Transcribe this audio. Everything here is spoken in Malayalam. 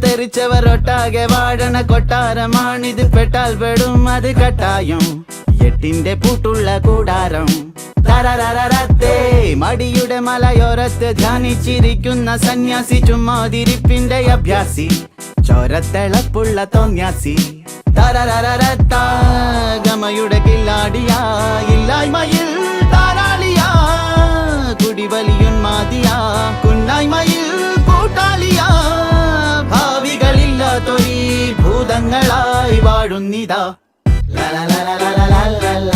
തെറിച്ചവർ ഒട്ടാകെ വാഴണ കൊട്ടാരമാണിത്. പെട്ടാൽ പെടും അത് കട്ടായം, എട്ടിന്റെ പൂട്ടുള്ള കൂടാരം. തരരരരത്തേ മടിയുടെ മലയോരത്ത് ധ്യാനിച്ചിരിക്കുന്ന സന്യാസി, ചുമ്മാതിരിപ്പിന്റെ അഭ്യാസി, ചോരത്തിളപ്പുള്ള തോന്യാസി. തരരരരത്താ ഗമയുടെ കില്ലാടിയാ, ഇല്ലായ്മയിൽ താരാളിയാ, കുടിവലിയുന്മാതിയാ, കുന്നായ്മയിൽ കൂട്ടാളിയാ. ഭാവികളില്ലാത്തൊരീ ഭൂതങ്ങളായി വാഴുന്നിതാ. ല ല ല ല ല ല ല.